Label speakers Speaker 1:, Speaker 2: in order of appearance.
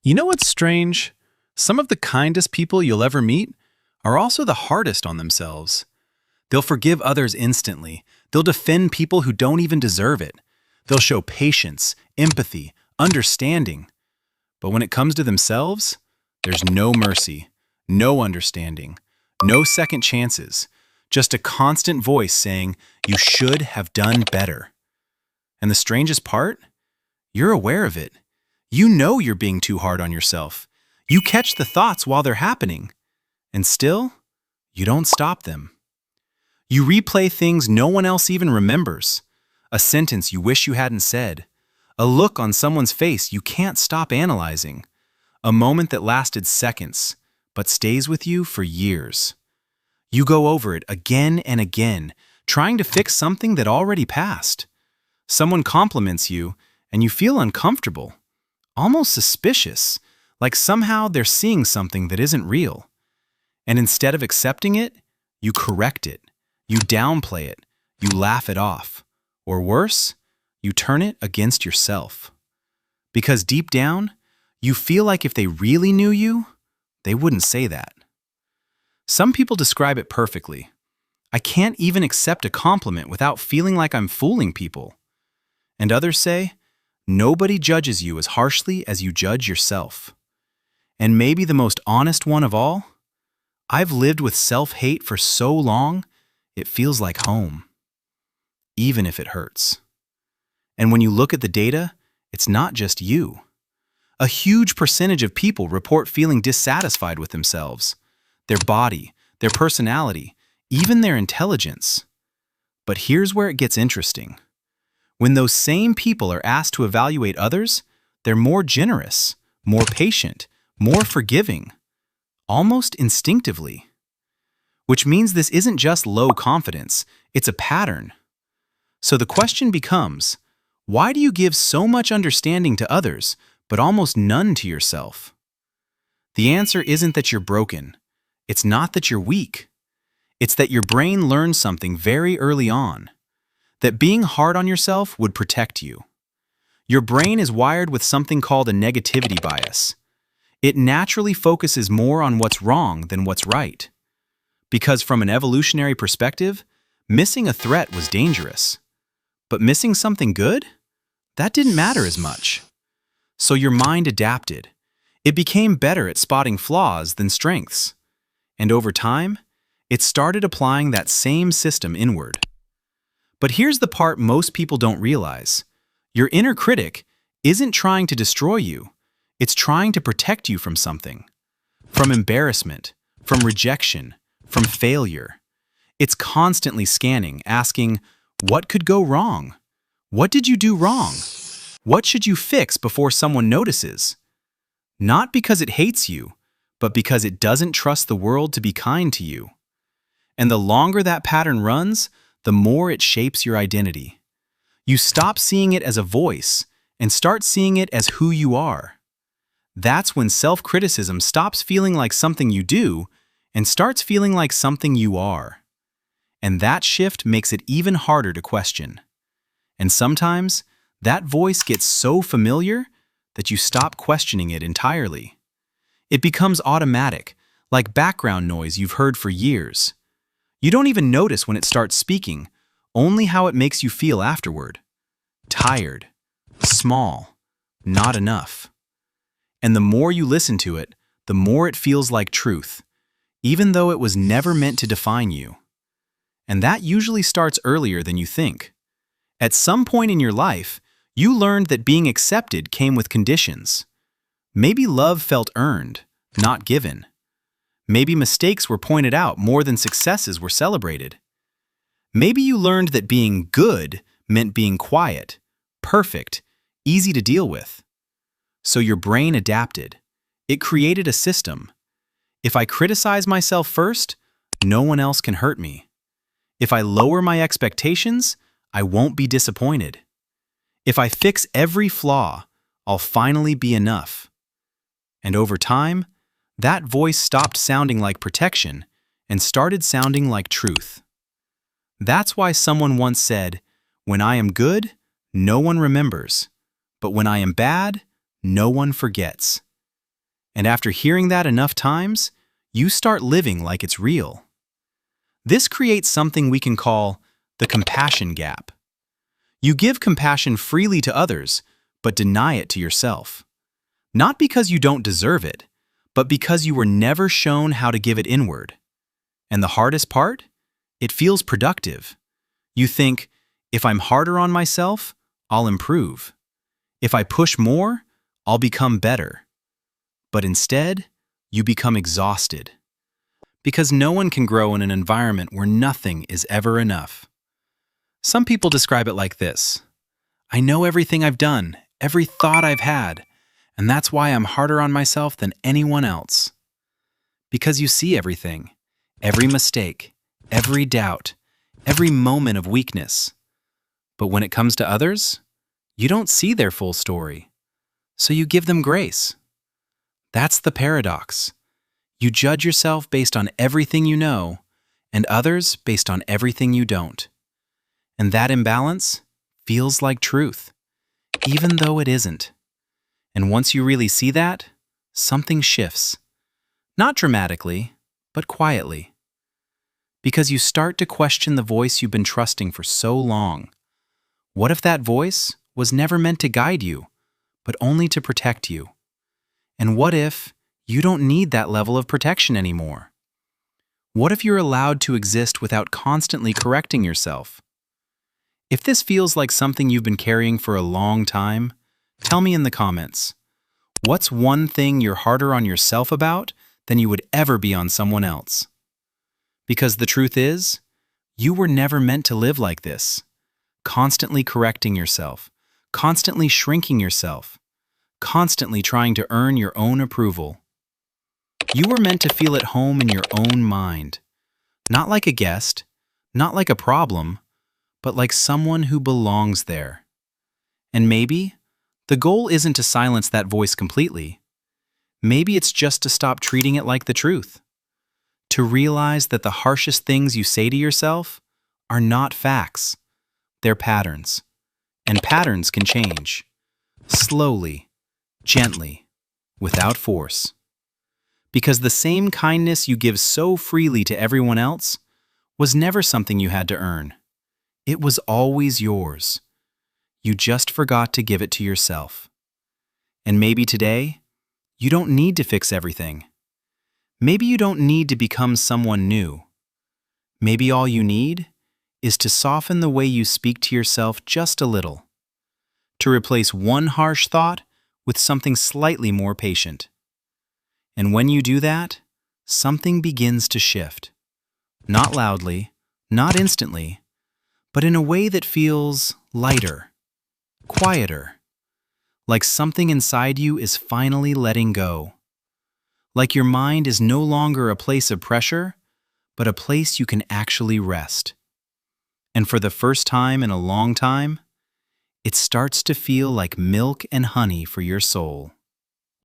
Speaker 1: You know what's strange? Some of the kindest people you'll ever meet are also the hardest on themselves. They'll forgive others instantly. They'll defend people who don't even deserve it. They'll show patience, empathy, understanding. But when it comes to themselves, there's no mercy, no understanding, no second chances, just a constant voice saying, "You should have done better." And the strangest part? You're aware of it. You know you're being too hard on yourself. You catch the thoughts while they're happening. And still, you don't stop them. You replay things no one else even remembers. A sentence you wish you hadn't said. A look on someone's face you can't stop analyzing. A moment that lasted seconds, but stays with you for years. You go over it again and again, trying to fix something that already passed. Someone compliments you, and you feel uncomfortable. Almost suspicious, like somehow they're seeing something that isn't real. And instead of accepting it, you correct it, you downplay it, you laugh it off. Or worse, you turn it against yourself. Because deep down, you feel like if they really knew you, they wouldn't say that. Some people describe it perfectly. I can't even accept a compliment without feeling like I'm fooling people. And others say, nobody judges you as harshly as you judge yourself. And maybe the most honest one of all, I've lived with self-hate for so long, it feels like home. Even if it hurts. And when you look at the data, it's not just you. A huge percentage of people report feeling dissatisfied with themselves, their body, their personality, even their intelligence. But here's where it gets interesting. When those same people are asked to evaluate others, they're more generous, more patient, more forgiving, almost instinctively. Which means this isn't just low confidence, it's a pattern. So the question becomes, why do you give so much understanding to others, but almost none to yourself? The answer isn't that you're broken. It's not that you're weak. It's that your brain learned something very early on. That being hard on yourself would protect you. Your brain is wired with something called a negativity bias. It naturally focuses more on what's wrong than what's right. Because from an evolutionary perspective, missing a threat was dangerous. But missing something good? That didn't matter as much. So your mind adapted. It became better at spotting flaws than strengths. And over time, it started applying that same system inward. But here's the part most people don't realize. Your inner critic isn't trying to destroy you. It's trying to protect you from something. From embarrassment, from rejection, from failure. It's constantly scanning, asking, what could go wrong? What did you do wrong? What should you fix before someone notices? Not because it hates you, but because it doesn't trust the world to be kind to you. And the longer that pattern runs, the more it shapes your identity. You stop seeing it as a voice and start seeing it as who you are. That's when self-criticism stops feeling like something you do and starts feeling like something you are. And that shift makes it even harder to question. And sometimes, that voice gets so familiar that you stop questioning it entirely. It becomes automatic, like background noise you've heard for years. You don't even notice when it starts speaking, only how it makes you feel afterward. Tired, small, not enough. And the more you listen to it, the more it feels like truth, even though it was never meant to define you. And that usually starts earlier than you think. At some point in your life, you learned that being accepted came with conditions. Maybe love felt earned, not given. Maybe mistakes were pointed out more than successes were celebrated. Maybe you learned that being good meant being quiet, perfect, easy to deal with. So your brain adapted. It created a system. If I criticize myself first, no one else can hurt me. If I lower my expectations, I won't be disappointed. If I fix every flaw, I'll finally be enough. And over time, that voice stopped sounding like protection and started sounding like truth. That's why someone once said, "When I am good, no one remembers. But when I am bad, no one forgets." And after hearing that enough times, you start living like it's real. This creates something we can call the compassion gap. You give compassion freely to others, but deny it to yourself. Not because you don't deserve it, but because you were never shown how to give it inward. And the hardest part? It feels productive. You think, if I'm harder on myself, I'll improve. If I push more, I'll become better. But instead, you become exhausted. Because no one can grow in an environment where nothing is ever enough. Some people describe it like this: I know everything I've done, every thought I've had, and that's why I'm harder on myself than anyone else. Because you see everything, every mistake, every doubt, every moment of weakness. But when it comes to others, you don't see their full story, so you give them grace. That's the paradox. You judge yourself based on everything you know, and others based on everything you don't. And that imbalance feels like truth, even though it isn't. And once you really see that, something shifts. Not dramatically, but quietly. Because you start to question the voice you've been trusting for so long. What if that voice was never meant to guide you, but only to protect you? And what if you don't need that level of protection anymore? What if you're allowed to exist without constantly correcting yourself? If this feels like something you've been carrying for a long time, tell me in the comments. What's one thing you're harder on yourself about than you would ever be on someone else? Because the truth is, you were never meant to live like this, constantly correcting yourself, constantly shrinking yourself, constantly trying to earn your own approval. You were meant to feel at home in your own mind, not like a guest, not like a problem, but like someone who belongs there. And maybe the goal isn't to silence that voice completely. Maybe it's just to stop treating it like the truth. To realize that the harshest things you say to yourself are not facts. They're patterns. And patterns can change. Slowly, gently, without force. Because the same kindness you give so freely to everyone else was never something you had to earn. It was always yours. You just forgot to give it to yourself. And maybe today, you don't need to fix everything. Maybe you don't need to become someone new. Maybe all you need is to soften the way you speak to yourself just a little. To replace one harsh thought with something slightly more patient. And when you do that, something begins to shift. Not loudly, not instantly, but in a way that feels lighter, quieter. Like something inside you is finally letting go. Like your mind is no longer a place of pressure, but a place you can actually rest. And for the first time in a long time, it starts to feel like milk and honey for your soul.